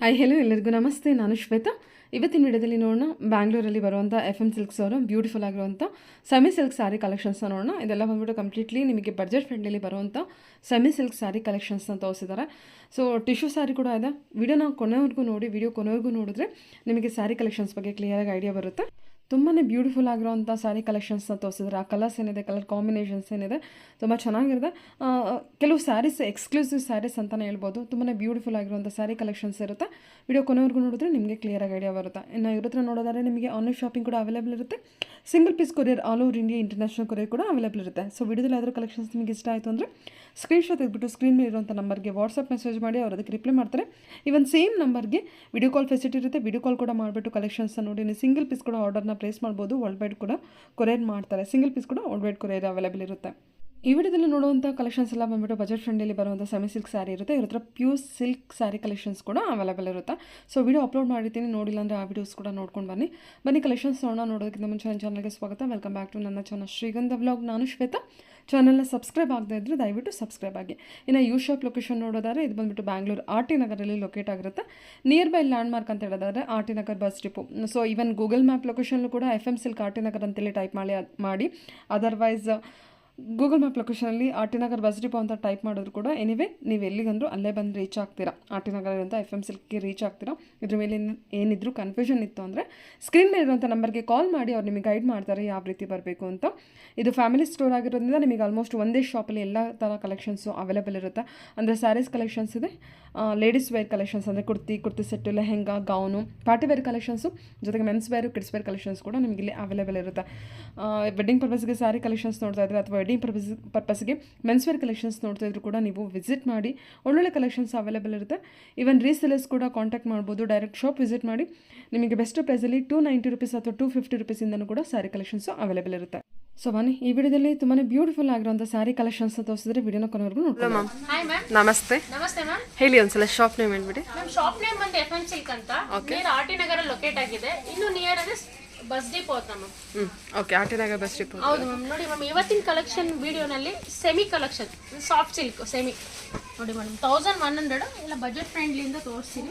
Hi hello ಎಲ್ಲರಿಗೂ ನಮಸ್ತೆ. ನಾನು ಶ್ವೇತಾ. ಇವತ್ತಿನ ವಿಡಿಯೋದಲ್ಲಿ ನೋಡೋಣ ಬ್ಯಾಂಗ್ಳೂರಲ್ಲಿ ಬರುವಂಥ FM ಸಿಲ್ಕ್ಸ್ ಅವರು ಬ್ಯೂಟಿಫುಲ್ ಆಗಿರುವಂಥ ಸೆಮಿ ಸಿಲ್ಕ್ ಸ್ಯಾರಿ ಕಲೆಕ್ಷನ್ಸ್ನ ನೋಡೋಣ. ಇದೆಲ್ಲ ಬಂದ್ಬಿಟ್ಟು ಕಂಪ್ಲೀಟ್ಲಿ ನಿಮಗೆ ಬಡ್ಜೆಟ್ ಫ್ರೆಂಡ್ಲಿ ಬರುವಂಥ ಸೆಮಿ ಸಿಲ್ಕ್ ಸ್ಯಾರಿ ಕಲೆಕ್ಷನ್ಸ್ನ ತೋರಿಸಿದ್ದಾರೆ. ಸೊ ಟಿಶ್ಯೂ ಸ್ಯಾರಿ ಕೂಡ ಇದೆ. ವಿಡಿಯೋನ ಕೊನೆವರೆಗೂ ನೋಡಿ. ವಿಡಿಯೋ ಕೊನೆವರೆಗೂ ನೋಡಿದ್ರೆ ನಿಮಗೆ ಸ್ಯಾರಿ ಕಲೆಕ್ಷನ್ಸ್ ಬಗ್ಗೆ ಕ್ಲಿಯರಾಗಿ ಐಡಿಯಾ ಬರುತ್ತೆ. ತುಂಬಾ ಬ್ಯೂಟಿಫುಲ್ ಆಗಿರೋಂಥ ಸ್ಯಾರಿ ಕಲೆಕ್ಷನ್ಸ್ನ ತೋರಿಸಿದ್ರೆ ಆ ಕಲರ್ಸ್ ಏನಿದೆ, ಕಲರ್ ಕಾಂಬಿನೇಷನ್ಸ್ ಏನಿದೆ, ತುಂಬ ಚೆನ್ನಾಗಿರುತ್ತೆ. ಕೆಲವು ಸ್ಯಾರೀಸ್ ಎಕ್ಸ್ಕ್ಲೂಸಿವ್ ಸ್ಯಾರೀಸ್ ಅಂತಲೇ ಹೇಳ್ಬೋದು. ತುಂಬಾ ಬ್ಯೂಟಿಫುಲ್ ಆಗಿರುವಂಥ ಸ್ಯಾರಿ ಕಲೆಕ್ಷನ್ಸ್ ಇರುತ್ತೆ. ವಿಡಿಯೋ ಕೊನೆವರೆಗೂ ನೋಡಿದ್ರೆ ನಿಮಗೆ ಕ್ಲಿಯರಾಗಿ ಐಡಿಯಾ ಬರುತ್ತೆ. ಇನ್ನು ಇವ್ರ ಹತ್ರ ನೋಡೋದಾದ್ರೆ ನಿಮಗೆ ಆನ್ಲೈನ್ ಶಾಪಿಂಗ್ ಕೂಡ ಅವೈಲೇಬಲ್ ಇರುತ್ತೆ. Single piece courier all over India international courier ಕೂಡ ಅವೈಲೇಬಲ್ ಇರುತ್ತೆ. ಸೊ ವಿಡಿಯೋದಲ್ಲಿ ಯಾವ್ದಾದ್ರು ಕಲೆಕ್ಷನ್ಸ್ ನಿಮಗೆ ಇಷ್ಟ ಆಯಿತು ಅಂದರೆ ಸ್ಕ್ರೀನ್ಶಾಟ್ ತೆಗೆದುಬಿಟ್ಟು ಸ್ಕ್ರೀನ್ ಮೇಲೆ ಇರುವಂಥ ನಂಬರ್ಗೆ ವಾಟ್ಸಪ್ ಮೆಸೇಜ್ ಮಾಡಿ ಅವ್ರು ಅದಕ್ಕೆ ರಿಪ್ಲೈ ಮಾಡ್ತಾರೆ. ಇವನ್ ಸೇಮ್ ನಂಬರ್ಗೆ ವಿಡಿಯೋ ಕಾಲ್ ಫೆಸಿಲಿಟಿ ಇರುತ್ತೆ. ವಿಡಿಯೋ ಕಾಲ್ ಕೂಡ ಮಾಡಿಬಿಟ್ಟು ಕಲೆಕ್ಷನ್ಸ್ನ ನೋಡಿ ನೀವು ಸಿಂಗಲ್ ಪೀಸ್ ಕೂಡ ಆರ್ಡರ್ನ ಪ್ಲೇಸ್ ಮಾಡ್ಬೋದು. ವರ್ಲ್ಡ್ ವೈಡ್ ಕೂಡ ಕೊರಿಯರ್ ಮಾಡ್ತಾರೆ. ಸಿಂಗಲ್ ಪೀಸ್ ಕೂಡ ವರ್ಲ್ಡ್ ವೈಡ್ ಕೊರಿಯರ್ ಅವೈಲೇಬಲ್ ಇರುತ್ತೆ. ಈ ವಿಡಿಯೋದಲ್ಲಿ ನೋಡುವಂಥ ಕಲೆಕ್ಷನ್ಸ್ ಎಲ್ಲ ಬಂದ್ಬಿಟ್ಟು ಬಜೆಟ್ ಫ್ರೆಂಡಲ್ಲಿ ಬರುವಂಥ ಸೆಮಿ ಸಿಲ್ಕ್ ಸ್ಯಾರಿ ಇರುತ್ತೆ. ಇವ್ರ ಹತ್ರ ಪ್ಯೂರ್ ಸಿಲ್ಕ್ ಸ್ಯಾರಿ ಕಲೆಕ್ಷನ್ಸ್ ಕೂಡ ಅವೈಲೇಬಲ್ ಇರುತ್ತೆ. ಸೊ ವಿಡಿಯೋ ಅಪ್ಲೋಡ್ ಮಾಡಿರ್ತೀನಿ, ನೋಡಿಲ್ಲ ಅಂದರೆ ಆ ವಿಡಿಯೋಸ್ ಕೂಡ ನೋಡ್ಕೊಂಡು ಬನ್ನಿ ಕಲೆಕ್ಷನ್ಸ್ ನೋಡೋದಕ್ಕಿಂತ ಮುಂಚೆ ನನ್ನ ಚಾನಲ್ಗೆ ಸ್ವಾಗತ. ವೆಲ್ಕಮ್ ಬ್ಯಾಕ್ ಟು ನನ್ನ ಚಾನಲ್ ಶ್ರೀಗಂಧ ವ್ಲಾಗ್. ನಾನು ಶ್ವೇತಾ. ಚಾನಲ್ನ ಸಬ್ಸ್ಕ್ರೈಬ್ ಆಗದೇ ಇದ್ದರೆ ದಯವಿಟ್ಟು ಸಬ್ಸ್ಕ್ರೈಬ್ ಆಗಿ. ಇನ್ನು ಯು ಶಾಪ್ ಲೊಕೇಶನ್ ನೋಡೋದಾದ್ರೆ ಇದು ಬಂದುಬಿಟ್ಟು ಬ್ಯಾಂಗ್ಳೂರು RT ನಗರಲ್ಲಿ ಲೊಕೇಟ್ ಆಗಿರುತ್ತೆ. ನಿಯರ್ ಬೈ ಲ್ಯಾಂಡ್ ಮಾರ್ಕ್ ಅಂತ ಹೇಳೋದಾದ್ರೆ RT Nagar bus depot. So even Google map ಲೊಕೇಶನ್ಲು ಕೂಡ FM ಸಿಲ್ಕ್ RT ನಗರ್ ಅಂತೇಳಿ ಟೈಪ್ ಮಾಡಿ ಅದರ್ವೈಸ್ ಗೂಗಲ್ ಮ್ಯಾಪ್ ಲೊಕೇಶನಲ್ಲಿ RT ನಗರ್ ಬಸ್ ಡಿಪೋ ಅಂತ ಟೈಪ್ ಮಾಡಿದ್ರು ಕೂಡ ಎನಿವೇ ನೀವು ಎಲ್ಲಿಗಂದ್ರೂ ಅಲ್ಲೇ ಬಂದು ರೀಚ್ ಆಗ್ತೀರಾ. RT ನಗರ ಅಂತ FM ಸಿಲ್ಕ್ಗೆ ರೀಚ್ ಆಗ್ತೀರಾ. ಇದ್ರ ಮೇಲೆ ಏನಿದ್ರು ಕನ್ಫ್ಯೂಷನ್ ಇತ್ತು ಅಂದರೆ ಸ್ಕ್ರೀನ್ ಮೇಲೆ ಇರುವಂಥ ನಂಬರ್ಗೆ ಕಾಲ್ ಮಾಡಿ ಅವ್ರು ನಿಮಗೆ ಗೈಡ್ ಮಾಡ್ತಾರೆ ಯಾವ ರೀತಿ ಬರಬೇಕು ಅಂತ. ಇದು ಫ್ಯಾಮಿಲಿ ಸ್ಟೋರ್ ಆಗಿರೋದ್ರಿಂದ ನಿಮಗೆ ಆಲ್ಮೋಸ್ಟ್ ಒಂದೇ ಶಾಪಲ್ಲಿ ಎಲ್ಲ ಥರ ಕಲೆಕ್ಷನ್ಸು ಅವೈಲೇಬಲ್ ಇರುತ್ತೆ. ಅಂದರೆ ಸ್ಯಾರೀಸ್ ಕಲೆಕ್ಷನ್ಸ್ ಇದೆ, ಲೇಡೀಸ್ ವೇರ್ ಕಲೆಕ್ಷನ್ಸ್ ಅಂದರೆ kurti set, lehenga, gown, party wear collections, ಜೊತೆಗೆ men's wear, kids wear collections ಕೂಡ ನಿಮಗೆ ಇಲ್ಲಿ ಅವೈಲೇಬಲ್ ಇರುತ್ತೆ. ವೆಡ್ಡಿಂಗ್ ಪರ್ಪಸ್ಗೆ ಸ್ಯಾರಿ ಕಲೆಕ್ಷನ್ಸ್ ನೋಡ್ತಾ ಇದ್ರೆ ಅಥವಾ ವೆಡ್ಡಿಂಗ್ ಪರ್ಪಸ್ಗೆ ಮೆನ್ಸ್ ವೇರ್ ಕಲೆಕ್ಷನ್ಸ್ ನೋಡ್ತಾ ಇದ್ರು ಕೂಡ ನೀವು ವಿಸಿಟ್ ಮಾಡಿ. ಒಳ್ಳೊಳ್ಳೆ ಕಲೆಕ್ಷನ್ಸ್ ಅವೈಲೇಬಲ್ ಇರುತ್ತೆ. ಈವನ್ ರೀಸೆಲರ್ಸ್ ಕೂಡ ಕಾಂಟ್ಯಾಕ್ಟ್ ಮಾಡ್ಬೋದು. ಡೈರೆಕ್ಟ್ ಶಾಪ್ ವಿಸಿಟ್ ಮಾಡಿ ನಿಮಗೆ ಬೆಸ್ಟ್ ಪ್ರೈಸಲ್ಲಿ $290 ಅಥವಾ $250 ಕೂಡ ಸ್ಯಾರಿ ಕಲೆಕ್ಷನ್ಸು ಅವೈಲೇಬಲ್ ಇರುತ್ತೆ. ಸೊ ಬನ್ನಿ ಈ ವಿಡಿಯೋದಲ್ಲಿ ತುಂಬಾ ಬ್ಯೂಟಿಫುಲ್ ಆಗಿರುವಂಥ ಸ್ಯಾರಿ ಕಲೆಕ್ಷನ್ಸ್ ತೋರಿಸಿದ್ರೆ ವಿಡಿಯೋನ ಕೊನೆವರೆಗೂ ನೋಡ್ಕೊಳ್ಳಿ. ನಮಸ್ತೆ. ನಮಸ್ತೆ ಮ್ಯಾಮ್. ಹೇಳಿ ಒಂದ್ಸಲ ಶಾಪ್ ನೇಮ್ ಹೇಳ್ಬಿಡಿ. ನಮ್ಮ ಶಾಪ್ ನೇಮ್ ಬಂದು FM ಸಿಲ್ಕ್ ಅಂತ. ನಿಯರ್ RT ನಗರ ಲೊಕೇಟ್ ಆಗಿದೆ. ಇನ್ನು ನಿಯರ್ ಅಂದ್ರೆ ಬಸ್ ಡಿಪೋ ಅಂತ ಮ್ಯಾಮ್. ಓಕೆ, RT ನಗರ ಬಸ್ ಡಿಪೋ. ಹೌದು ಮ್ಯಾಮ್. ನೋಡಿ ಮ್ಯಾಮ್, ಇವತ್ತಿನ ಕಲೆಕ್ಷನ್ ವಿಡಿಯೋನಲ್ಲಿ semi collection soft silk semi ನೋಡಿ ಮೇಡಮ್ 1100 ಎಲ್ಲ ಬಜೆಟ್ ಫ್ರೆಂಡ್ಲಿ ಇಂದ ತೋರಿಸ್ತೀನಿ.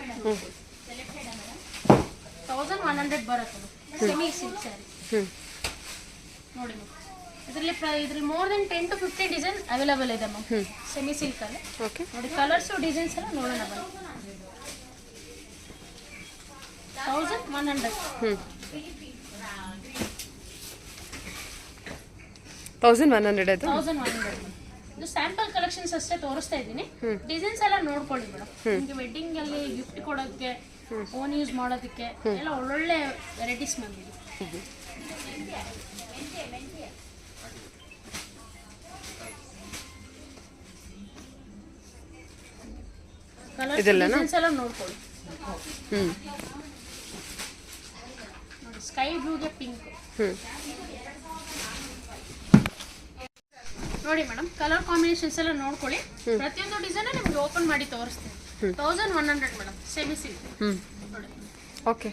1100 ಬರುತ್ತೆ ಸೆಮಿ ಸಿಲ್ಕ್ ಸ್ಯಾರಿ. ನೋಡಿ ಮ್ಯಾಮ್, ಇದರಲ್ಲಿ more than 10 to 15 design available ಇದೆ ಮ್ಯಾಮ್ ಸೆಮಿ ಸಿಲ್ಕ್ ಅಲ್ಲಿ. ಓಕೆ, ನೋಡಿ ಕಲರ್ಸ್ ಡಿಸೈನ್ಸ್ ಎಲ್ಲ ನೋಡೋಣ ಬನ್ನಿ. 1100 1100 ಇದು ಸ್ಯಾಂಪಲ್ ಕಲೆಕ್ಷನ್ಸ್ ಅಷ್ಟೇ ತೋರಿಸ್ತಾ ಇದ್ದೀನಿ. ಡಿಸೈನ್ಸ್ ಎಲ್ಲ ನೋಡ್ಕೊಳ್ಳಿ ಮೇಡಮ್. ನಿಮಗೆ ವೆಡ್ಡಿಂಗ್ ಅಲ್ಲಿ ಗಿಫ್ಟ್ ಕೊಡೋದಕ್ಕೆ, ಓನ್ ಯೂಸ್ ಮಾಡೋದಕ್ಕೆ ಎಲ್ಲ ಒಳ್ಳೊಳ್ಳೆ ವೆರೈಟೀಸ್ ಮ್ಯಾಮ್ ಇದು. ಕಲರ್ಸ್ ಡಿಸೈನ್ಸ್ ಎಲ್ಲ ನೋಡ್ಕೊಳ್ಳಿ. ನೋಡಿ ಸ್ಕೈ ಬ್ಲೂಗೆ ಪಿಂಕ್. ನೋಡಿ ಮೇಡಮ್, ಕಲರ್ ಕಾಂಬಿನೇಷನ್ಸ್ ಎಲ್ಲ ನೋಡ್ಕೊಳ್ಳಿ. ಪ್ರತಿಯೊಂದು ಡಿಸೈನ್ ನಿಮ್ಗೆ ಓಪನ್ ಮಾಡಿ ತೋರಿಸ್ತೀನಿ. 1100 ಮೇಡಮ್ ಸೆಮಿ ಸಿಲ್ಕ್. ನೋಡಿ ಓಕೆ,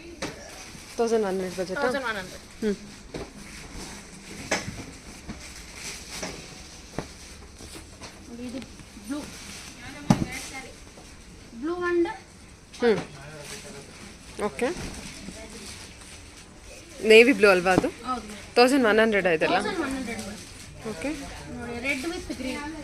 1100 ಬಜೆಟ್. 1100 ಇದು blue and okay, navy blue ಅಲ್ವಾ ಅದು? ಹೌದು 1100 ಇದೆಲ್ಲ. 1100 ಓಕೆ, ನೋಡಿ red with green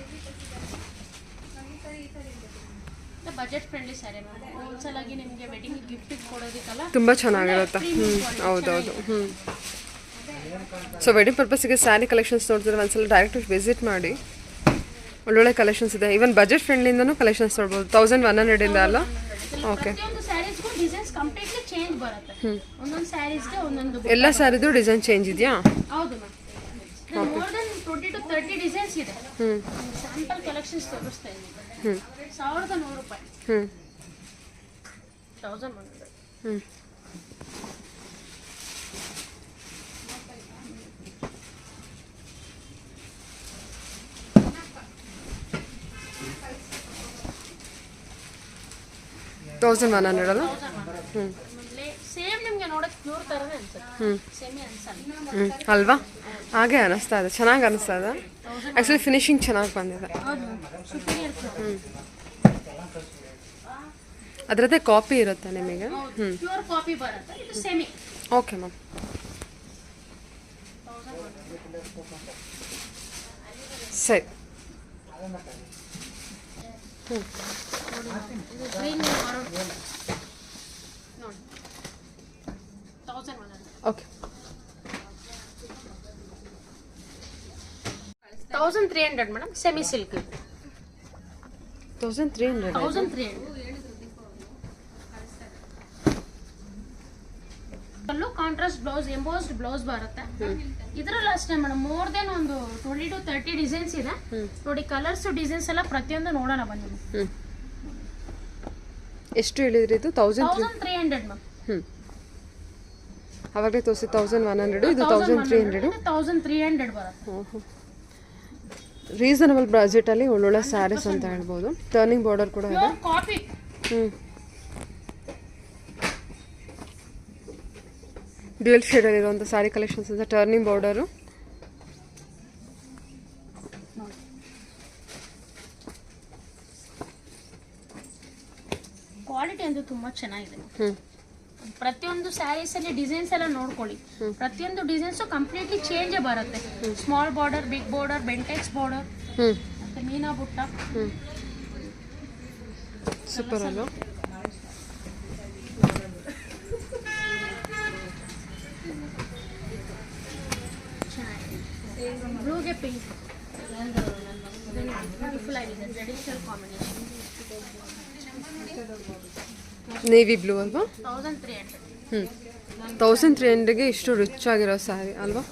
budget friendly saree ma'am. Wholesale ಆಗಿ ನಿಮಗೆ ವೆಡ್ಡಿಂಗ್ ಗಿಫ್ಟ್ ಕೊಡೋದಕ್ಕೆಲ್ಲ ತುಂಬ ಚೆನ್ನಾಗಿರುತ್ತೆ. ಹೌದೌದು. ಸೊ ವೆಡ್ಡಿಂಗ್ ಪರ್ಪಸ್ಗೆ ಸ್ಯಾರಿ ಕಲೆಕ್ಷನ್ಸ್ ನೋಡ್ತಿದ್ರೆ ಒಂದ್ಸಲ ಡೈರೆಕ್ಟ್ ವಿಸಿಟ್ ಮಾಡಿ. ಒಳ್ಳೊಳ್ಳೆ ಕಲೆಕ್ಷನ್ಸ್ ಇದೆ. ಈವನ್ ಬಜೆಟ್ ಫ್ರೆಂಡ್ಲಿಂದನೂ ಕಲೆಕ್ಷನ್ಸ್ ನೋಡ್ಬೋದು. 1100 ಅಲ್ಲ? ಓಕೆ, ಪ್ರತಿಯೊಂದು ಸ್ಯಾರೀಸ್ಗೂ ಡಿಸೈನ್ಸ್ ಕಂಪ್ಲೀಟ್ಲಿ ಚೇಂಜ್ ಬರುತ್ತೆ. ಒಂದೊಂದು ಸ್ಯಾರೀಸ್ಗೆ ಒಂದೊಂದು ಎಲ್ಲ ಸ್ಯಾರಿದು ಡಿಸೈನ್ ಚೇಂಜ್ ಇದೆಯಾ? ಹೌದು ma'am. More than 20 to 30 designs ಇದೆ. ಸ್ಯಾಂಪಲ್ ಕಲೆಕ್ಷನ್ಸ್ ತೋರಿಸ್ತಾ ಇದ್ದೀನಿ. 1100 ರೂಪಾಯಿ. 1100. ಅಲ್ಲ? ಸೇಮ್ ನಿಮಗೆ ನೋಡಕ್ಕೆ ಪ್ಯೂರ್ ತರನೇ ಅನ್ಸುತ್ತೆ. ಸೆಮಿ ಅನ್ಸಲ್ಲ ಅಲ್ವಾ? ಹಾಗೆ ಅನಿಸ್ತಾ ಇದೆ. ಚೆನ್ನಾಗಿ ಅನಿಸ್ತಾ ಇದೆ. ಆ್ಯಕ್ಚುಲಿ ಫಿನಿಶಿಂಗ್ ಚೆನ್ನಾಗಿ ಬಂದಿದೆ. ಅದರದ್ದೇ ಕಾಪಿ ಇರುತ್ತೆ ನಿಮಗೆ. ಪ್ಯೂರ್ ಕಾಪಿ ಬರುತ್ತೆ, ಇದು ಸೆಮಿ. Okay ma'am. ಸರಿ. ಗ್ರೀನ್ ನೋಡಿ 1100. ಓಕೆ. 1300 madam, semi silk. 1300. 1300 ಅಲ್ಲೂ ಕಾಂಟ್ರಾಸ್ಟ್ ಬ್ಲೌಸ್, ಎಂಬೋಸ್ಡ್ ಬ್ಲೌಸ್ ಬರುತ್ತೆ. ಇದ್ರಲ್ಲಿ ಅಷ್ಟೇ ಮೇಡಮ್, ಮೋರ್ ದೆನ್ ಒಂದು 20 to 30 ಡಿಸೈನ್ಸ್ ಇದೆ ನೋಡಿ. ಕಲರ್ಸ್ ಡಿಸೈನ್ಸ್ ಎಲ್ಲ ಪ್ರತಿಯೊಂದು ನೋಡೋಣ ಬನ್ನಿ. ಎಷ್ಟು ಹೇಳಿದ್ರಿ ಇದು? 1300 ಮ್ಯಾಮ್. ಅವಾಗಲೇ ತೋರಿಸಿ 1100, ಇದು 1300. 1300 ಬರುತ್ತೆ. ರೀಸನಬಲ್ ಬಜೆಟಲ್ಲಿ ಒಳ್ಳೊಳ್ಳೆ ಸ್ಯಾರೀಸ್ ಅಂತ ಹೇಳ್ಬೋದು. ಟರ್ನಿಂಗ್ ಬಾರ್ಡರ್ ಕೂಡ ಇದೆ. ಕಾಪಿ. ಡ್ಯುಯಲ್ ಶೇಡಲ್ಲಿ ಇರುವಂಥ ಸ್ಯಾರಿ ಕಲೆಕ್ಷನ್ಸ್ ಅಂತ. ಟರ್ನಿಂಗ್ ಬಾರ್ಡರು, ಕ್ವಾಲಿಟಿ ಅಂತೂ ತುಂಬಾ ಚೆನ್ನಾಗಿದೆ. ಪ್ರತಿಯೊಂದು ಸ್ಯಾರೀಸ್ ಅಲ್ಲಿ ಡಿಸೈನ್ಸ್ ಎಲ್ಲ ನೋಡ್ಕೊಳ್ಳಿ. ಪ್ರತಿಯೊಂದು ಡಿಸೈನ್ಸ್ ಕಂಪ್ಲೀಟ್ಲಿ ಚೇಂಜ್ ಬರುತ್ತೆ. Small border, big border, Bentex border, ಮತ್ತೆ ಮೀನಾ ಬುಟ್ಟ. ಸೂಪರ್ ಅಲ್ವಾ? ಬ್ಲೂಗೆ ಪಿಂಕ್, ಬ್ಯೂಟಿಫುಲ್ ಆಗಿದೆ. Traditional combination. ನೇವಿ ಬ್ಲೂ ಅಲ್ವಾ? 1300. 1300ಗೆ ಇಷ್ಟು ರಿಚ್ ಆಗಿರೋ ಸ್ಯಾರಿ ಅಲ್ವಾ?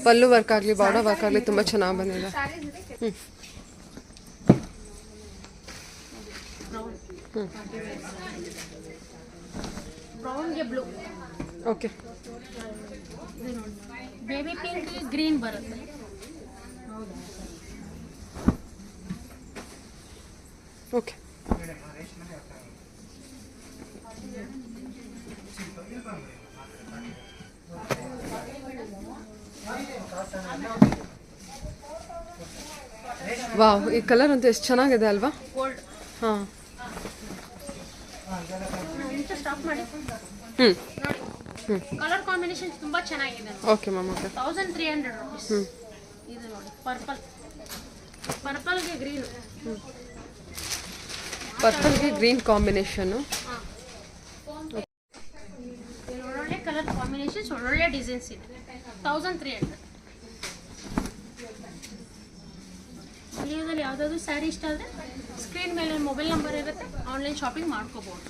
ಪಲ್ಲು ವರ್ಕ್ ಆಗಲಿ, ಬಾರ್ಡರ್ ವರ್ಕ್ ಆಗಲಿ ತುಂಬ ಚೆನ್ನಾಗಿ ಬಂದಿದೆ. ಬ್ರೌನ್ಗೆ blue. Okay. Baby pink green ಬರುತ್ತೆ. ಓಕೆ. ವಾವ್, ಈ ಕಲರ್ ಅಂತೂ ಎಷ್ಟು ಚೆನ್ನಾಗಿದೆ ಅಲ್ವಾ? ಗೋಲ್ಡ್. ಹಾಂ. ಸ್ಟಾಪ್ ಮಾಡಿ. ಕಲರ್ ಕಾಂಬಿನೇಷನ್ ತುಂಬಾ ಚೆನ್ನಾಗಿದೆ. Okay ma'am. ಓಕೆ. 1300 rupees. ಇದು ನೋಡಿ ಪರ್ಪಲ್, ಪರ್ಪಲ್ಗೆ ಗ್ರೀನ್. ಪರ್ಪಲ್ಗೆ ಗ್ರೀನ್ ಕಾಂಬಿನೇಷನ್ನು. ಒಳ್ಳೊಳ್ಳೆ ಕಲರ್ ಕಾಂಬಿನೇಷನ್ಸ್, ಒಳ್ಳೊಳ್ಳೆ ಡಿಸೈನ್ಸ್ ಇದೆ. 1300. ವಿಡಿಯೋದಲ್ಲಿ ಯಾವುದಾದ್ರು ಸ್ಯಾರಿ ಇಷ್ಟ ಆದರೆ ಸ್ಕ್ರೀನ್ ಮೇಲೆ ಮೊಬೈಲ್ ನಂಬರ್ ಇರುತ್ತೆ, ಆನ್ಲೈನ್ ಶಾಪಿಂಗ್ ಮಾಡ್ಕೋಬಹುದು.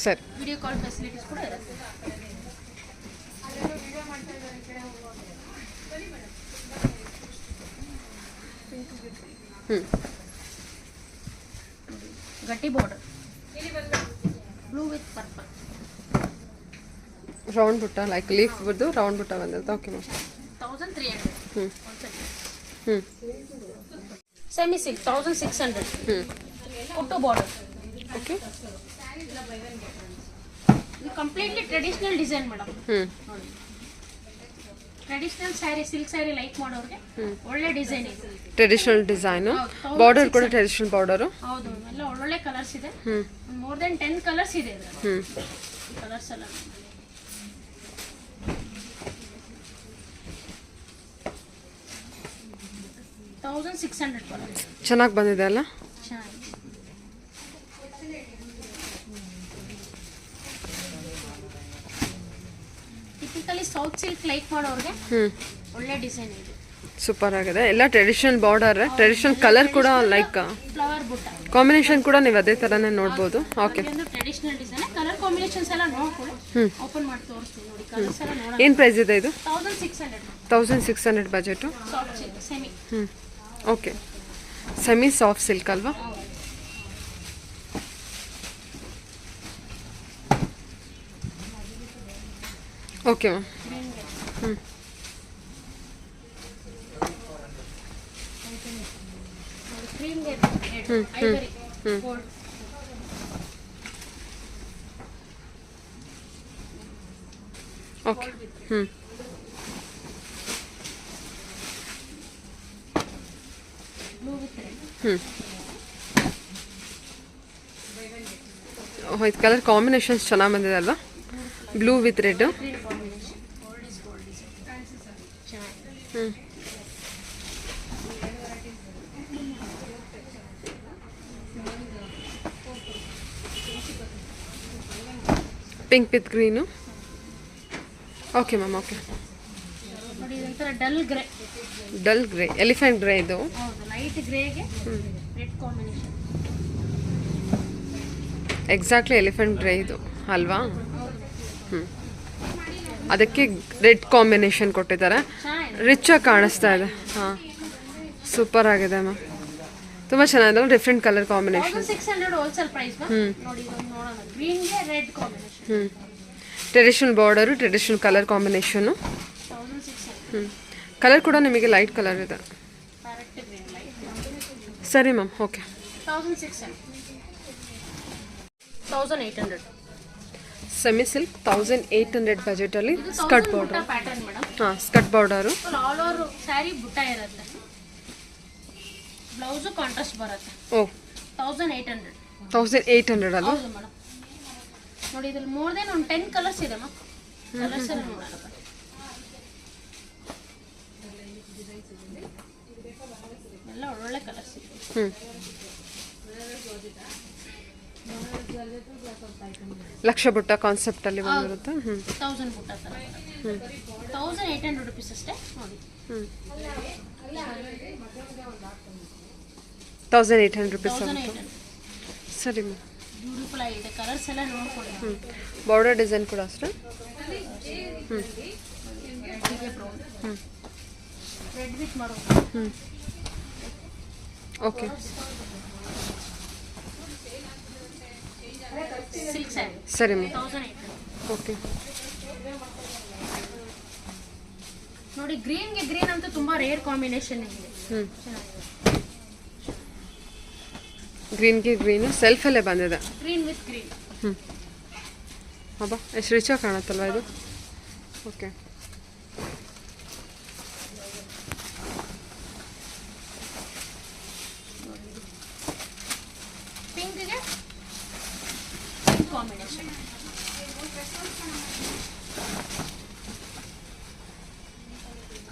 ಸರಿ. ವಿಡಿಯೋ ಕಾಲ್ ಫೆಸಿಲಿಟೀಸ್ ಕೂಡ ಇರುತ್ತೆ. ಗಟ್ಟಿ border, blue with purple. Round ಬುಟ್ಟ, ಲೈಕ್ ಲೀಫ್ ಬರ್ದು ರೌಂಡ್ ಬುಟ್ಟ ಬಂದಿರುತ್ತೆ. Okay ma'am. 1300. Semi silk 1600. ಕುಟ್ಟು ಬಾರ್ಡರ್. ಓಕೆ. ಇದು completely traditional design madam. Traditional sari, silk sari like ಮಾಡೋರಿಗೆ ಒಳ್ಳೆ ಡಿಸೈನ್ ಇದೆ. ಟ್ರೆಡಿಷನಲ್ ಡಿಸೈನು, ಬಾರ್ಡರ್ ಕೂಡ ಟ್ರೆಡಿಷನಲ್ ಬಾರ್ಡರು. ಹೌದು, ಎಲ್ಲ ಒಳ್ಳೊಳ್ಳೆ ಕಲರ್ಸ್ ಇದೆ. ಮೋರ್ ದೆನ್ 10 ಕಲರ್ಸ್ ಇದೆ. ಕಲರ್ಸ್ ಎಲ್ಲ 1600 ಬರುತ್ತೆ. ಚೆನ್ನಾಗಿ ಬಂದಿದೆ ಅಲ್ಲ? ಚೆನ್ನಾಗಿದೆ. ಟಿಪಿಕಲಿ ಸೌತ್ ಸಿಲ್ಕ್ ಲೈಕ್ ಮಾಡೋರಿಗೆ ಒಳ್ಳೆ ಡಿಸೈನ್ ಇದೆ. ಸೂಪರ್ ಆಗಿದೆ. ಎಲ್ಲ ಟ್ರೆಡಿಷನಲ್ ಬಾರ್ಡರ್, ಟ್ರೆಡಿಷನಲ್ ಕಲರ್ ಕೂಡ, ಲೈಕ್ ಫ್ಲವರ್ ಬುಟ್ಟ ಕಾಂಬಿನೇಷನ್ ಕೂಡ ನೀವು ಅದೇ ಥರನೇ ನೋಡ್ಬೋದು. Okay. Traditional design. Colour combinations ಎಲ್ಲ ನೋಡ್ಕೊಳ್ಳಿ. ಓಪನ್ ಮಾಡಿ ತೋರಿಸ್ತೀನಿ ನೋಡಿ. ಕಲರ್ಸ್ ಎಲ್ಲ ನೋಡೋಣ. ಏನು ಪ್ರೈಸ್ ಇದೆ ಇದು? 1600. 1600 budget. Soft silk semi. Okay. Semi soft silk ಅಲ್ವಾ? Okay ma'am. Ivory gold. Okay. Blue with red. ಇದು ಕಲರ್ ಕಾಂಬಿನೇಷನ್ಸ್ ಚೆನ್ನಾಗಿ ಬಂದಿದೆ ಅಲ್ವಾ, blue with red. Green combination gold is gold ಚೆನ್ನಾಗಿದೆ. ಹ್ಞೂ pink with green. Okay ma'am, okay. ನೋಡಿ ಇದೊಂಥರ dull grey elephant grey ಇದು. ಹೌದು, ಲೈಟ್ ಗ್ರೇಗೆ red combination. Exactly elephant grey ಇದು ಅಲ್ವಾ? ಹ್ಞೂ, ಅದಕ್ಕೆ ರೆಡ್ ಕಾಂಬಿನೇಷನ್ ಕೊಟ್ಟಿದ್ದಾರೆ, ರಿಚಾಗಿ ಕಾಣಿಸ್ತಾ ಇದೆ. ಹಾಂ, ಸೂಪರ್ ಆಗಿದೆ ಮ್ಯಾಮ್, ತುಂಬ ಚೆನ್ನಾಗಿದೆ. Different colour combination. 1600 wholesale price. ನೋಡಿ ಇದೊಂದು ನೋಡೋಣ, ಗ್ರೀನ್ಗೆ red combination. Traditional border, traditional colour combination. 1600. Colour ಕೂಡ ನಿಮಗೆ ಲೈಟ್ ಕಲರ್ ಇದೆ. Parrot green light. ಸರಿ ಮ್ಯಾಮ್, ಓಕೆ. 1600. 1800. ಸೆಮಿ ಸಿಲ್ಕ್ 1800 ಬಜೆಟಲ್ಲಿ ಸ್ಕರ್ಟ್ ಬಾರ್ಡರ್. Pattern madam. ಹಾಂ, skirt border. All over sari ಬುಟ್ಟ ಇರುತ್ತೆ. ಬ್ಲೌಸು ಕಾಂಟ್ರಾಸ್ಟ್ ಬರುತ್ತೆ. ಓ, 1800. 1800 ಅಲ್ವಾ? ಹೌದು ಮೇಡಮ್. ನೋಡಿ ಇದ್ರಲ್ಲಿ ಮೋರ್ ದೆನ್ ಒಂದು 10 ಕಲರ್ಸ್ ಇದೆ ಮ್ಯಾಮ್. ಕಲರ್ಸ್ ಎಲ್ಲ ನೋಡೋಣ. ಎಲ್ಲ ಒಳ್ಳೊಳ್ಳೆ ಕಲರ್ಸ್ ಇದೆ. ಲಕ್ಷ ಬುಟ್ಟ ಕಾನ್ಸೆಪ್ಟಲ್ಲಿ ಬಂದಿರುತ್ತೆ. 1000 ಬುಟ್ಟ ಥರ. 1800 ರುಪೀಸ್ ಅಷ್ಟೇ. ನೋಡಿ 1800 ರುಪೀಸ್. 1800. ಸರಿ ಮ್ಯಾಮ್, ಬ್ಯೂಟಿಫುಲ್ ಆಗಿದೆ. ಕಲರ್ಸ್ ಎಲ್ಲ ನೋಡ್ಕೊಳ್ಳಿ. ಬಾರ್ಡರ್ ಡಿಸೈನ್ ಕೂಡ ಅಷ್ಟೇ. ರೆಡ್ ವಿತ್ ಮಾಡೋ. Okay, silk sari. ಸರಿ ಮ್ಯಾಮ್, 1800. ಓಕೆ. ನೋಡಿ ಗ್ರೀನ್ಗೆ ಗ್ರೀನ್ ಅಂತೂ ತುಂಬಾ ರೇರ್ ಕಾಂಬಿನೇಷನ್ ಇದೆ. ಗ್ರೀನ್ಗೆ ಗ್ರೀನು ಸೆಲ್ಫಲ್ಲೇ ಬಂದಿದೆ. Green with green. ಹಬ್ಬ, ಎಷ್ಟು ರಿಚಾಗಿ ಕಾಣುತ್ತಲ್ವ ಇದು. ಓಕೆ, ಪಿಂಕ್ಗೆ combination.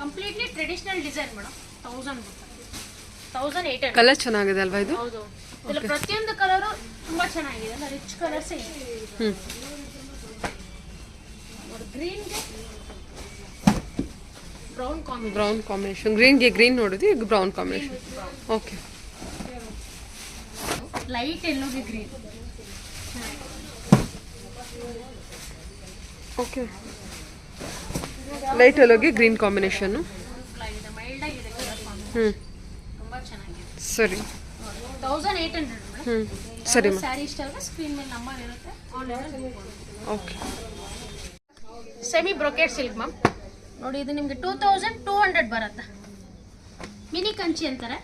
Completely traditional design madam. 1800. Colour ಚೆನ್ನಾಗಿದೆ ಅಲ್ವಾ ಇದು? ಹೌದು, ಇದರ ಪ್ರತಿಯೊಂದು ಕಲರು ತುಂಬಾ ಚೆನ್ನಾಗಿದೆ. ಅಲ್ಲ, ರಿಚ್ ಕಲರ್ಸ್ ಇದೆ. ಗ್ರೀನ್ಗೆ ಬ್ರೌನ್ ಕಾಂಬಿನೇಷನ್. ಗ್ರೀನ್ಗೆ ಗ್ರೀನ್ ನೋಡಿದ್ವಿ, ಈಗ ಬ್ರೌನ್ ಕಾಂಬಿನೇಷನ್. ಓಕೆ, ಲೈಟ್ ಎಲ್ಲೋಗೆ ಗ್ರೀನ್. ಓಕೆ, ಲೈಟ್ ಎಲ್ಲೋಗೆ ಗ್ರೀನ್ ಕಾಂಬಿನೇಷನ್ನು. ಮೈಲ್ಡ್ ಆಗಿದೆ ಕಲರ್ ಕಾಂಬಿನೇಷನ್. ತುಂಬಾ ಚೆನ್ನಾಗಿದೆ. ಸರಿ. 1800 ಮೇಡಮ್. ಸರಿ ಮ್ಯಾಮ್, ಸ್ಯಾರಿ ಇಷ್ಟ ಆದರೆ ಸ್ಕ್ರೀನ್ ಮೇಲೆ ನಂಬರ್ ಇರುತ್ತೆ, online. Okay. Semi brocade silk ma'am. ನೋಡಿ ಇದು ನಿಮಗೆ 2200 ಬರುತ್ತೆ. ಮಿನಿ ಕಂಚಿ ಅಂತಾರೆ.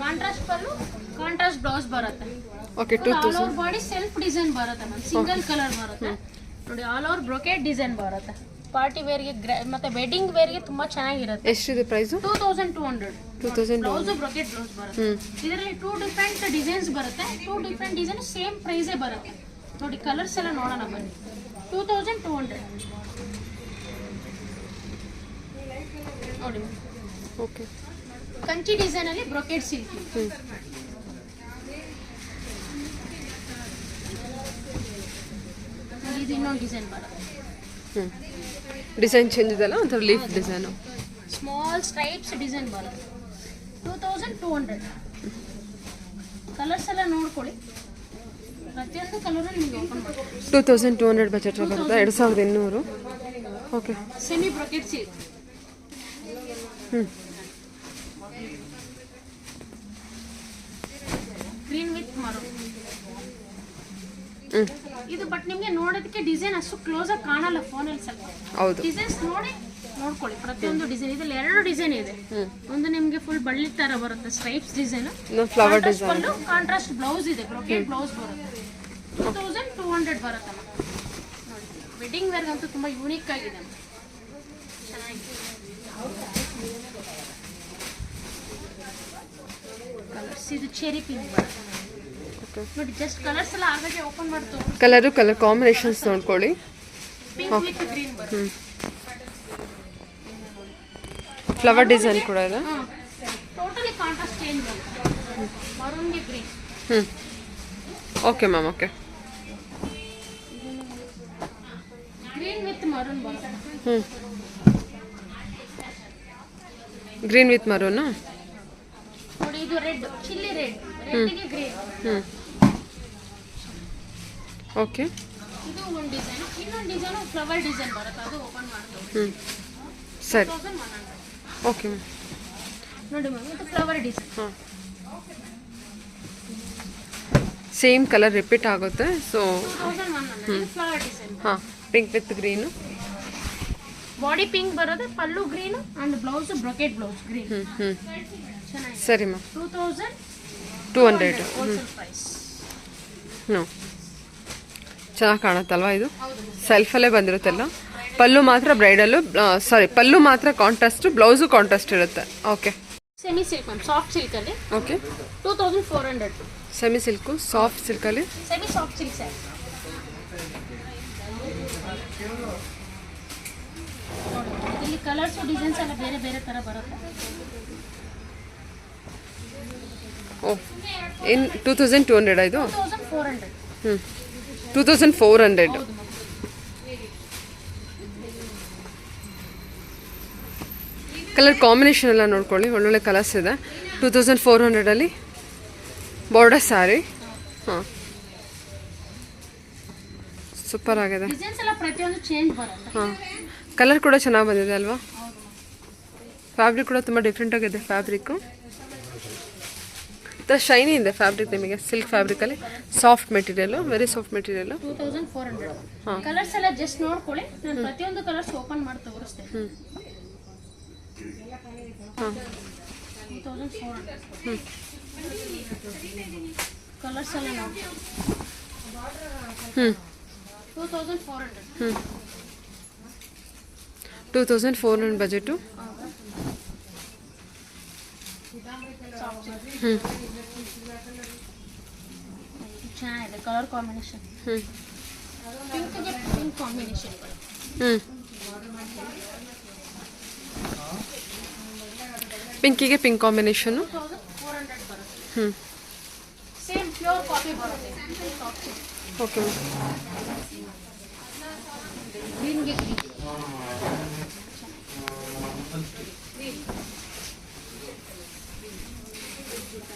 ಕಾಂಟ್ರಾಸ್ಟ್ ಪಲ್ಲು, ಕಾಂಟ್ರಾಸ್ಟ್ ಬ್ಲೌಸ್ ಬರುತ್ತೆ. Okay, all over body self design ಬರುತ್ತೆ ಮ್ಯಾಮ್. ಸಿಂಗಲ್ ಕಲರ್ ಬರುತ್ತೆ. ನೋಡಿ ಆಲ್ ಓವರ್ ಬ್ರೊಕೆಟ್ ಡಿಸೈನ್ ಬರುತ್ತೆ. ಪಾರ್ಟಿ ವೇರ್ಗೆ ಮತ್ತೆ ವೆಡ್ಡಿಂಗ್ ವೇರ್ಗೆ ತುಂಬಾ ಚೆನ್ನಾಗಿರುತ್ತೆ. ಎಷ್ಟಿದೆ ಪ್ರೈಸು? 2200. 2000. ಬ್ಲೌಸು ಬ್ರೊಕೆಟ್ ಬ್ಲೌಸ್ ಬರುತ್ತೆ. ಇದರಲ್ಲಿ 2 ಡಿಫ್ರೆಂಟ್ ಡಿಸೈನ್ಸ್ ಬರುತ್ತೆ. 2 ಡಿಫ್ರೆಂಟ್ ಡಿಸೈನ್ ಸೇಮ್ ಪ್ರೈಸೇ ಬರುತ್ತೆ. ನೋಡಿ ಕಲರ್ಸ್ ಎಲ್ಲ ನೋಡೋಣ ಬನ್ನಿ. 2200. ನೋಡಿ ಓಕೆ, ಕಂಚಿ ಡಿಸೈನ್ ಅಲ್ಲಿ ಬ್ರೊಕೆಟ್ ಸಿಲ್ಕ್. ಇದು ಇನ್ನೊಂದು ಡಿಸೈನ್ ಬರುತ್ತೆ. ಡಿಸೈನ್ ಚೇಂಜ್ ಇದೆಲ್ಲ, ಒಂಥರ leaf design. Small stripes design ಬರುತ್ತೆ. 2200. ಕಲರ್ಸ್ ಎಲ್ಲ ನೋಡ್ಕೊಳ್ಳಿ. ಪ್ರತಿಯೊಂದು ಕಲರ್ ನಿಮಗೆ ಓಪನ್ ಮಾಡ್ತೀವಿ. 2200 ಬಜೆಟ್ ಬರುತ್ತೆ. 2200. Okay, semi brocade silk. Green with maroon. ಇದು ಬಟ್ ನಿಮಗೆ ನೋಡೋದಕ್ಕೆ ಡಿಸೈನ್ ಅಷ್ಟು ಕ್ಲೋಸ್ ಆಗಿ ಕಾಣಲ್ಲ ಫೋನಲ್ಲಿ. ಸ್ವಲ್ಪ ಹೌದು, ಡಿಸೈನ್ಸ್ ನೋಡ್ಕೊಳ್ಳಿ. ಪ್ರತಿಯೊಂದು ಡಿಸೈನ್ ಇದರಲ್ಲಿ 2 ಡಿಸೈನ್ ಇದೆ. ಒಂದು ನಿಮಗೆ ಫುಲ್ ಬಳ್ಳಿ ತರ ಬರುತ್ತೆ, stripes design. Flower design. Contrast blouse ಇದೆ, ಬ್ರೊಕೆಟ್ ಬ್ಲೌಸ್ ಬರುತ್ತೆ. 2200 ಬರುತ್ತೆ. ನೋಡಿ ವೆಡ್ಡಿಂಗ್ ವೇರ್ಗಂತೂ ತುಂಬಾ ಯೂನಿಕ್ ಆಗಿದೆ. ಚೆನ್ನಾಗಿದೆ. ಕಲರ್ಸ್ ಇದು ಚೆರಿ ಪಿಂಕ್ ಬರುತ್ತೆ. ಓಕೆ ನೋಡಿ ಜಸ್ಟ್ ಕಲರ್ಸ್ ಎಲ್ಲ ಆಗಾಗೆ ಓಪನ್ ಮಾಡ್ತು. ಕಲರ್ ಕಾಂಬಿನೇಷನ್ಸ್ ನೋಡ್ಕೊಳ್ಳಿ. ಪಿಂಕ್ ವಿತ್ ಗ್ರೀನ್ ಬರುತ್ತೆ. ಫ್ಲವರ್ ಡಿಸೈನ್ ಕೂಡ ಇದೆ. ಟೋಟಲಿ ಕಾಂಟ್ರಾಸ್ಟ್ ಚೇಂಜ್ ಬರುತ್ತೆ. ಮರೂನ್ಗೆ green. Okay ma'am, okay. Green with maroon ಬರುತ್ತೆ. Green with maroon. ನೋಡಿ ಇದು ರೆಡ್, ಚಿಲ್ಲಿ ರೆಡ್, ರೆಡ್ಗೆ ಗ್ರೀನ್. ಓಕೆ. ಇದು ಒಂದು ಡಿಸೈನ್, ಇನ್ನೊಂದು ಡಿಸೈನ್ ಫ್ಲವರ್ ಡಿಸೈನ್ ಬರುತ್ತೆ, ಅದು ಓಪನ್ ಮಾಡ್ತೀವಿ. ಸರಿ, 2100. Okay ma'am. ನೋಡಿ ಮ್ಯಾಮ್, ಇದು flower design. Same colour repeat ಆಗುತ್ತೆ. So 2100 flower design. Pink with green. Body pink ಬರೋದು, ಪಲ್ಲು green and blouse brocade blouse green. ಚೆನ್ನಾಗಿದೆ. ಸರಿ ಮ್ಯಾಮ್. 2200 wholesale price. ಚೆನ್ನಾಗಿ ಕಾಣುತ್ತಲ್ವಾ ಇದು? ಸೆಲ್ಫಲ್ಲೇ ಬಂದಿರುತ್ತಲ್ಲ. ಪಲ್ಲು ಮಾತ್ರ ಬ್ರೈಡಲ್ಲು, ಪಲ್ಲು ಮಾತ್ರ ಕಾಂಟ್ರಾಸ್ಟ್, ಬ್ಲೌಸು ಕಾಂಟ್ರಾಸ್ಟ್ ಇರುತ್ತೆ. Okay. Semi silk ma'am, soft ಸಿಲ್ಕಲ್ಲಿ. ಓಕೆ. 2400. ಸೆಮಿ ಸಿಲ್ಕು, ಸಾಫ್ಟ್ ಸಿಲ್ಕಲ್ಲಿ. Semi soft silk sari. ಇಲ್ಲಿ ಕಲರ್ಸ್ ಡಿಸೈನ್ಸ್ ಎಲ್ಲ ಬೇರೆ ಬೇರೆ ತರ ಬರುತ್ತೆ. ಓ, ಇನ್ 2200 ಇದು? 2400. 2400. ಕಲರ್ ಕಾಂಬಿನೇಷನ್ ಎಲ್ಲ ನೋಡ್ಕೊಳ್ಳಿ, ಒಳ್ಳೊಳ್ಳೆ ಕಲರ್ಸ್ ಇದೆ. 2400 ಬಾರ್ಡರ್ ಸ್ಯಾರಿ. ಸೂಪರ್ ಆಗಿದೆ. ಡಿಸೈನ್ಸ್ ಎಲ್ಲ ಪ್ರತಿಯೊಂದು ಚೇಂಜ್ ಬರುತ್ತೆ. ಕಲರ್ ಕೂಡ ಚೆನ್ನಾಗಿ ಬಂದಿದೆ ಅಲ್ವಾ? ಫ್ಯಾಬ್ರಿಕ್ ಕೂಡ ತುಂಬ ಡಿಫ್ರೆಂಟ್ ಆಗಿದೆ. ಫ್ಯಾಬ್ರಿಕ್ಕು ಶೈನಿ ಇದೆ ಫ್ಯಾಬ್ರಿಕ್ ನಿಮಗೆ. ಸಿಲ್ಕ್ ಫ್ಯಾಬ್ರಿಕಲ್ಲಿ soft material, very soft material. 2400. Colours ಎಲ್ಲ ಜಸ್ಟ್ ನೋಡ್ಕೊಳ್ಳಿ, ನಾನು ಪ್ರತಿಯೊಂದು ಕಲರ್ಸ್ ಓಪನ್ ಮಾಡಿ ತೋರಿಸ್ತೇನೆ. 2400. ಕಲರ್ಸ್ ಎಲ್ಲ ನೋಡಿ. 2400. 2400 ಬಜೆಟು. ಚೆನ್ನಾಗಿದೆ ಕಲರ್ ಕಾಂಬಿನೇಷನ್. ಪಿಂಕ್ಗೆ ಪಿಂಕ್ ಕಾಂಬಿನೇಷನ್. ಪಿಂಕಿಗೆ ಪಿಂಕ್ ಕಾಂಬಿನೇಷನು. 2400 ಬರುತ್ತೆ. ಸೇಮ್ ಪ್ಯೂರ್ ಕಾಪಿ ಬರುತ್ತೆ. ಓಕೆ. ಗ್ರೀನ್ಗೆ ಗ್ರೀನ್.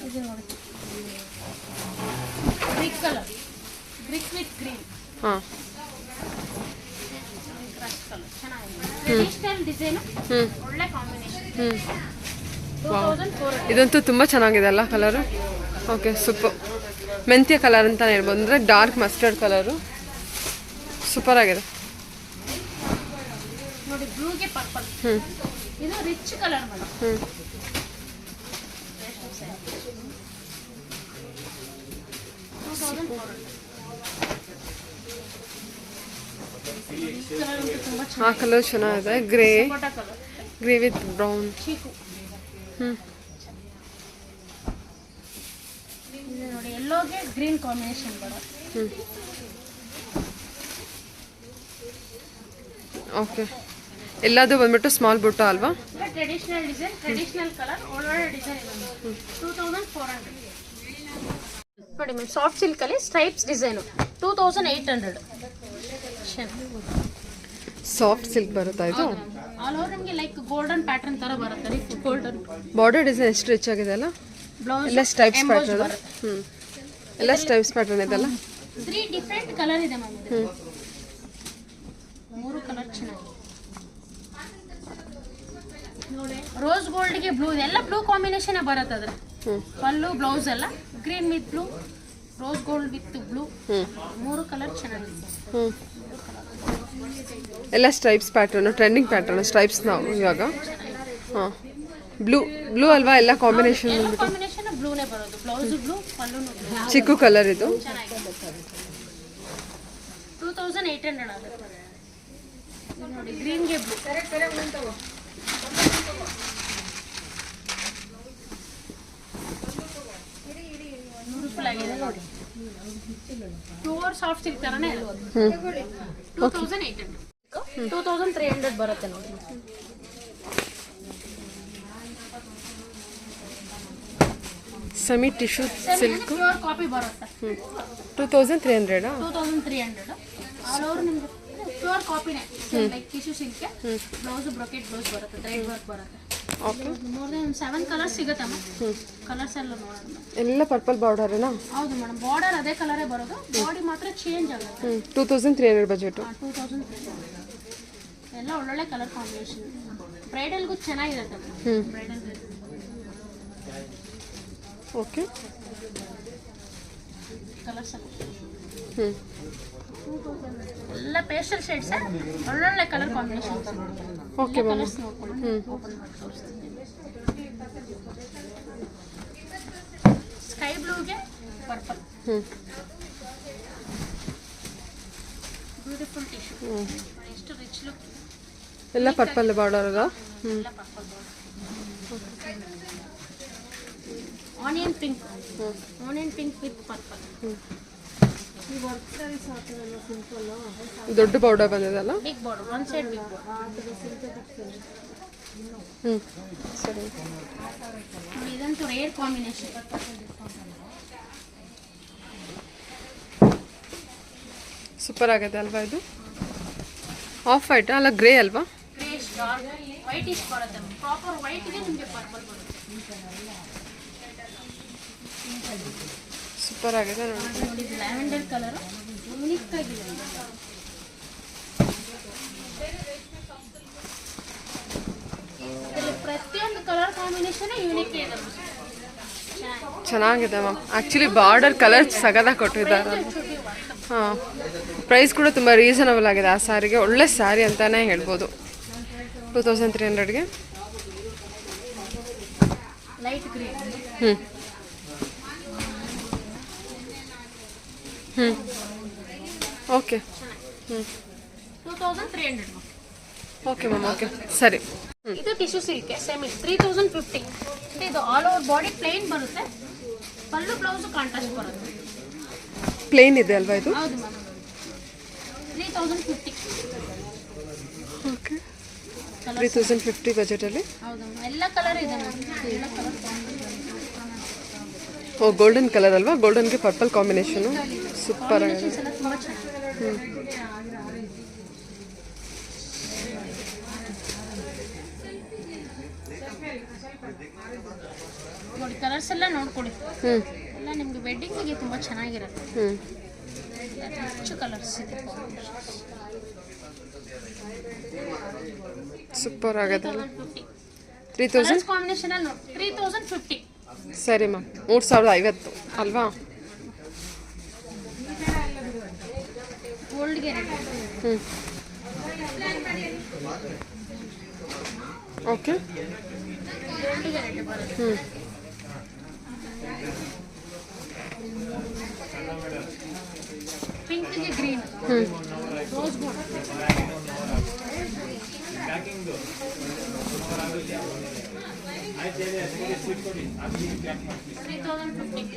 ಇದು ನೋಡಿ, brick colour, brick with green. Crush colour ಚೆನ್ನಾಗಿದೆ. ಟ್ರೆಡಿಷನಲ್ ಡಿಸೈನ್, ಒಳ್ಳೆ ಕಾಂಬಿನೇಷನ್. 2400. ಇದಂತೂ ತುಂಬ ಚೆನ್ನಾಗಿದೆ ಅಲ್ಲ ಕಲರು? Okay, super. ಮೆಂತ್ಯ ಕಲರ್ ಅಂತಲೇ ಹೇಳ್ಬೋದು, ಅಂದರೆ ಡಾರ್ಕ್ ಮಸ್ಟರ್ಡ್ ಕಲರು. ಸೂಪರ್ ಆಗಿದೆ ನೋಡಿ. ಬ್ಲೂಗೆ ಪರ್ಪಲ್. ಇದು ರಿಚ್ ಕಲರ್ ಮೇಡಮ್. ಆ ಕಲರ್ ಚೆನ್ನಾಗಿದೆ. Grey with brown. ನೋಡಿ, ಎಲ್ಲೋಗೆ ಗ್ರೀನ್ ಕಾಂಬಿನೇಷನ್ ಬರುತ್ತೆ. ಓಕೆ. ಎಲ್ಲದು ಬಂದ್ಬಿಟ್ಟು ಸ್ಮಾಲ್ ಬುಟ್ಟ ಅಲ್ವಾ? ಟ್ರೆಡಿಷನಲ್ ಡಿಸೈನ್, ಟ್ರೆಡಿಷನಲ್ ಕಲರ್, ಒಳ್ಳೊಳ್ಳೆ ಡಿಸೈನ್ ಇದೆ. 2400. ನೋಡಿ ಮ್ಯಾಮ್, ಸಾಫ್ಟ್ ಸಿಲ್ಕ್ ಅಲ್ಲಿ ಸ್ಟ್ರೈಪ್ಸ್ ಡಿಸೈನು. 2800. ಸಾಫ್ಟ್ ಸಿಲ್ಕ್ ಬರುತ್ತಾ ಇದು? ಆಲ್ ಓವರ್ ನಮಗೆ ಲೈಕ್ ಗೋಲ್ಡನ್ ಪ್ಯಾಟರ್ನ್ ತರ ಬರುತ್ತೆ. ಗೋಲ್ಡನ್ ಬಾರ್ಡರ್ ಡಿಸೈನ್ ಎಷ್ಟು ರಿಚ್ ಆಗಿದೆ ಅಲ್ಲ? ಬ್ಲೌಸ್ ಎಲ್ಲ ಸ್ಟ್ರೈಪ್ಸ್ ಪ್ಯಾಟರ್ನ್. ಎಲ್ಲ ಸ್ಟ್ರೈಪ್ಸ್ ಪ್ಯಾಟರ್ನ್ ಇದೆಲ್ಲ. 3 ಡಿಫರೆಂಟ್ ಕಲರ್ ಇದೆ ಮ್ಯಾಮ್. ಇದು 3 ಕಲರ್ ಚೆನ್ನಾಗಿದೆ. ರೋಸ್ ಗೋಲ್ಡ್ಗೆ ಬ್ಲೂ, ಎಲ್ಲ ಬ್ಲೂ ಕಾಂಬಿನೇಷನ್ ಬರುತ್ತೆ ಅದ್ರ. ಪಲ್ಲು ಬ್ಲೌಸ್ ಎಲ್ಲ green with blue, rose gold with blue. 3 colour ಚೆನ್ನಾಗಿದೆ. ಎಲ್ಲ stripes pattern, trending pattern stripes ನಾವು ಇವಾಗ. ಬ್ಲೂ ಅಲ್ವಾ ಎಲ್ಲ ಕಾಂಬಿನೇಷನ್? ಕಾಂಬಿನೇಷನ್ ಬ್ಲೂನೇ ಬರೋದು. ಬ್ಲೌಸ್ ಬ್ಲೂ, ಪಲ್ಲುನು ಬ್ಲೂ. ಚಿಕ್ಕು ಕಲರ್ ಇದು. 2800 ಆಗುತ್ತೆ ನೋಡಿ. ಗ್ರೀನ್ಗೆ ಬ್ಲೂ. ಬ್ಯೂಟಿಫುಲ್ ಆಗಿದೆ ನೋಡಿ. ಪ್ಯೂರ್ ಸಾಫ್ಟ್ ಸಿಲ್ಕ್ ಥರನೇ 2800 2300 ಬರುತ್ತೆ ನೋಡಿ. Semi tissue silk pure copy ಬರುತ್ತೆ 2300. 2300 ಆಲ್ ಓವರ್ ನಿಮಗೆ ಪ್ಯೂರ್ ಕಾಪಿನೇ like tissue silk. Blouse brocade blouse ಬರುತ್ತೆ, ಥ್ರೆಡ್ ವರ್ಕ್ ಬರುತ್ತೆ. ಓಕೆ, ಮೋರ್ ದೆನ್ 7 ಕಲರ್ಸ್ ಸಿಗುತ್ತಮ್ಮ. ಕಲರ್ಸ್ ಎಲ್ಲ ನೋಡೋಣ. ಎಲ್ಲ ಪರ್ಪಲ್ ಬಾರ್ಡರೇನಾ? ಹೌದು ಮೇಡಮ್, ಬಾರ್ಡರ್ ಅದೇ ಕಲರೇ ಬರೋದು, ಬಾಡಿ ಮಾತ್ರ ಚೇಂಜ್ ಆಗುತ್ತೆ. 2300 ಬಜೆಟು. 2300 ಎಲ್ಲ ಒಳ್ಳೊಳ್ಳೆ ಕಲರ್ ಕಾಂಬಿನೇಷನ್. ಬ್ರೈಡಲ್ಗೂ ಚೆನ್ನಾಗಿರುತ್ತೆ ಬ್ರೈಡಲ್. ಓಕೆ, ಕಲರ್ಸ್ ಎಲ್ಲ ಪೇಸ್ಟಲ್ ಶೇಡ್ಸ್, ಒಳ್ಳೊಳ್ಳೆ colour combination. Okay ma'am. Sky ಬ್ಲೂಗೆ ಪರ್ಪಲ್, ಬ್ಯೂಟಿಫುಲ್ ಟಿಶ್ಯೂ, ಎಷ್ಟು ರಿಚ್ ಲುಕ್. ಎಲ್ಲ ಪರ್ಪಲ್ ಬಾರ್ಡರ್ ಅದ. ಎಲ್ಲ purple onion pink, onion pink with purple. ದೊಡ್ಡ ಬಾರ್ಡರ್ ಬಂದಿದೆಲ್ಲ, big border, one side big border. ಸರಿ. ಇದಂತೂ ರೇರ್ ಕಾಂಬಿನೇಷನ್. ಸೂಪರ್ ಆಗಿದೆ ಅಲ್ವಾ ಇದು? ಆಫ್ ವೈಟ್ ಅಲ್ಲ, ಗ್ರೇ ಅಲ್ವಾ? ಗ್ರೇಶ್ ಡಾರ್ಕ್ ವೈಟ್ ಇಶ್ ಬರುತ್ತೆ. ಪ್ರಾಪರ್ ವೈಟ್ಗೆ ನಿಮಗೆ ಪರ್ಪಲ್ ಬರುತ್ತೆ. ಸೂಪರ್ ಆಗಿದೆ ನೋಡಿ. ನೋಡಿ, ಲ್ಯಾವೆಂಡರ್ ಕಲರ್ ಯೂನಿಕ್ ಆಗಿದೆ. ಇದರಲ್ಲಿ ಪ್ರತಿಯೊಂದು ಕಲರ್ ಕಾಂಬಿನೇಷನ್ ಯೂನಿಕ್ ಇದೆ. ಚೆನ್ನಾಗಿದೆ ಮ್ಯಾಮ್. ಆ್ಯಕ್ಚುಲಿ ಬಾರ್ಡರ್ ಕಲರ್ ಸಗದ ಕೊಟ್ಟಿದ್ದಾರೆ. ಹಾಂ, ಪ್ರೈಸ್ ಕೂಡ ತುಂಬ ರೀಸನಬಲ್ ಆಗಿದೆ. ಆ ಸ್ಯಾರಿಗೆ ಒಳ್ಳೆ ಸ್ಯಾರಿ ಅಂತಲೇ ಹೇಳ್ಬೋದು. 2300ಗೆ light green. Okay. 2300. Okay ma'am, okay ಸರಿ. ಇದು ಟಿಶ್ಯೂ ಸಿಲ್ಕ್ ಸೆಮಿ 3050. ಇದು ಆಲ್ ಓವರ್ ಬಾಡಿ ಪ್ಲೇನ್ ಬರುತ್ತೆ, ಪಲ್ಲು ಬ್ಲೌಸ್ ಕಾಂಟ್ರಾಸ್ಟ್ ಬರುತ್ತೆ. ಪ್ಲೇನ್ ಇದೆ ಅಲ್ವಾ ಇದು? ಹೌದು ಮ್ಯಾಮ್. 3050. ಓಕೆ, 3050 ಬಜೆಟಲ್ಲಿ. ಹೌದು, ಎಲ್ಲ ಕಲರ್ ಇದೆ ಮ್ಯಾಮ್. ಎಲ್ಲ ಕಲರ್ ಓ, ಗೋಲ್ಡನ್ ಕಲರ್ ಅಲ್ವಾ? ಗೋಲ್ಡನ್ಗೆ ಪರ್ಪಲ್ ಕಾಂಬಿನೇಷನು ಸೂಪರ್ ಆಗಿದೆ. ಎಲ್ಲ ತುಂಬ ಚೆನ್ನಾಗಿದೆ. ನೋಡಿ, ಕಲರ್ಸ್ ಎಲ್ಲ ನೋಡ್ಕೊಡಿ. ಎಲ್ಲ ನಿಮ್ಗೆ ವೆಡ್ಡಿಂಗಿಗೆ ತುಂಬ ಚೆನ್ನಾಗಿರುತ್ತೆ. ಹೆಚ್ಚು ಕಲರ್ಸ್ ಇದೆ. ಸೂಪರ್ ಆಗಿದೆ. 3000 ಕಾಂಬಿನೇಷನ್ ಅಲ್ಲಿ ನೋಡಿ 3050. ಸರಿ ಮ್ಯಾಮ್, 3050 ಅಲ್ವಾ? ಗೋಲ್ಡ್ಗೆ ಓಕೆ. ಗೋಲ್ಡ್ಗೆ ರೆಡಿ ಬರುತ್ತೆ. ಪಿಂಕ್ಗೆ ಗ್ರೀನ್, ರೋಸ್ ಗೋಲ್ಡ್. 3050.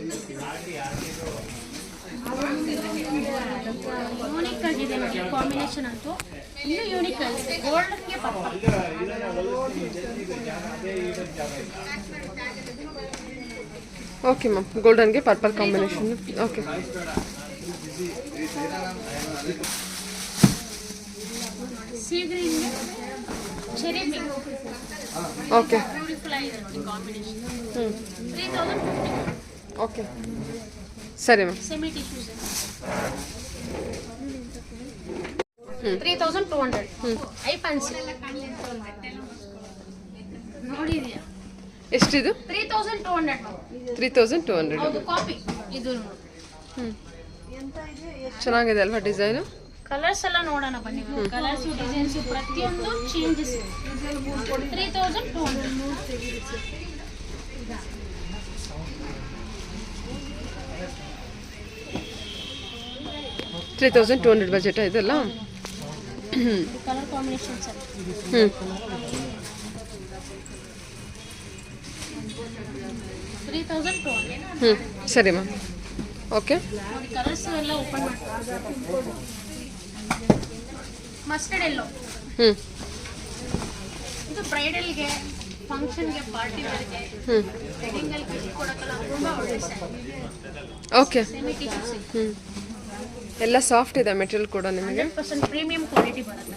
ಯೂನಿಕ್ ಆಗಿದೆ ನೋಡಿ ಕಾಂಬಿನೇಷನ್ ಅಂತೂ. ಇನ್ನೂ ಯೂನಿಕ್ ಆಗಿದೆ. ಗೋಲ್ಡ್ಗೆ ಪರ್ಪಲ್. ಓಕೆ ಮ್ಯಾಮ್, ಗೋಲ್ಡನ್ಗೆ ಪರ್ಪಲ್ ಕಾಂಬಿನೇಷನ್. ಓಕೆ, ಸೀ ಗ್ರೀನ್ಗೆ ಚೆರಿ ಪಿಂಕ್. ಓಕೆ, ಬ್ಯೂಟಿಫುಲ್ ಆಗಿದೆ ನೋಡಿ ಕಾಂಬಿನೇಷನ್. 3050. ಓಕೆ ಸರಿ ಮ್ಯಾಮ್. Semi tissues 3200. ಐ ಫ್ಯಾನ್ಸಿ ನೋಡಿದ್ಯಾ? ಎಷ್ಟಿದು? 3200. 3200. ಹೌದು, ಕಾಪಿ ಇದು. ಚೆನ್ನಾಗಿದೆ ಅಲ್ವಾ ಡಿಸೈನು? ಕಲರ್ಸ್ ಎಲ್ಲ ನೋಡೋಣ ಬನ್ನಿ. ಕಲರ್ಸ್ ಡಿಸೈನ್ಸ್ ಪ್ರತಿಯೊಂದು ಚೇಂಜಸ್. 3200. 3200 ಬಜೆಟ್ ಇದೆಲ್ಲ. Colour combinations 3200. ಸರಿ ಮ್ಯಾಮ್, ಓಕೆ ನೋಡಿ ಕಲರ್ಸ್ ಎಲ್ಲ ಓಪನ್ ಮಾಡ್ತಾರೆ. ಮಸ್ಟರ್ಡ್ ಎಲ್ಲೋ, ಹ್ಞೂ ಇದು ಬ್ರೈಡಲ್ಗೆ, ಫಂಕ್ಷನ್ಗೆ, ಪಾರ್ಟಿ ವೇರ್ಗೆ, ವೆಡ್ಡಿಂಗಲ್ಲಿ ಗಿಫ್ಟ್ ಕೊಡೋಕ್ಕಲ್ಲ ತುಂಬ ಒಳ್ಳೆ sari. Okay semi tissue silk, ಹ್ಞೂ ಎಲ್ಲ ಸಾಫ್ಟ್ ಇದೆ ಮೆಟೀರಿಯಲ್ ಕೂಡ ನಿಮಗೆ. 100% ಪ್ರೀಮಿಯಂ ಕ್ವಾಲಿಟಿ ಬರುತ್ತೆ.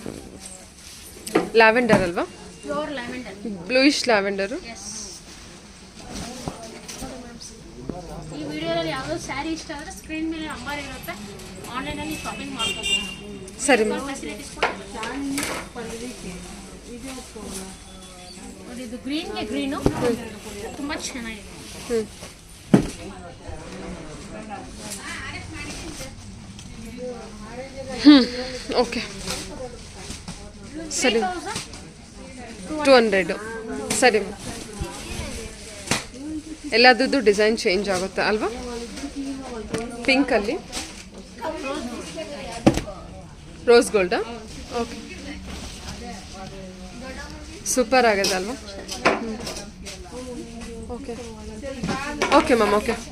ಲ್ಯಾವೆಂಡರ್ ಅಲ್ವಾ? Pure lavender, bluish lavender. Yes. ಈ ವಿಡಿಯೋದಲ್ಲಿ ಯಾವುದೋ ಸ್ಯಾರಿ ಇಷ್ಟ ಆದರೆ ಸ್ಕ್ರೀನ್ ಮೇಲೆ ನಂಬರ್ ಇರುತ್ತೆ, ಆನ್ಲೈನಲ್ಲಿ ಶಾಪಿಂಗ್ ಮಾಡ್ಕೋಬೋದು. ಸರಿ ಮ್ಯಾಮ್. ಫೆಸಿಲಿಟೀಸ್ ಕೂಡ ನೋಡಿ, ಇದು ಗ್ರೀನ್ಗೆ ಗ್ರೀನು ತುಂಬ ಚೆನ್ನಾಗಿದೆ. ಹ್ಞೂ ಓಕೆ ಸರಿ 200. ಸರಿ ಮ್ಯಾಮ್. ಎಲ್ಲದರದ್ದು ಡಿಸೈನ್ ಚೇಂಜ್ ಆಗುತ್ತೆ ಅಲ್ವಾ? ಪಿಂಕಲ್ಲಿ ರೋಸ್ ಗೋಲ್ಡಾ? ಓಕೆ ಸೂಪರ್ ಆಗಿದೆ ಅಲ್ವಾ? Okay okay ma'am. ಓಕೆ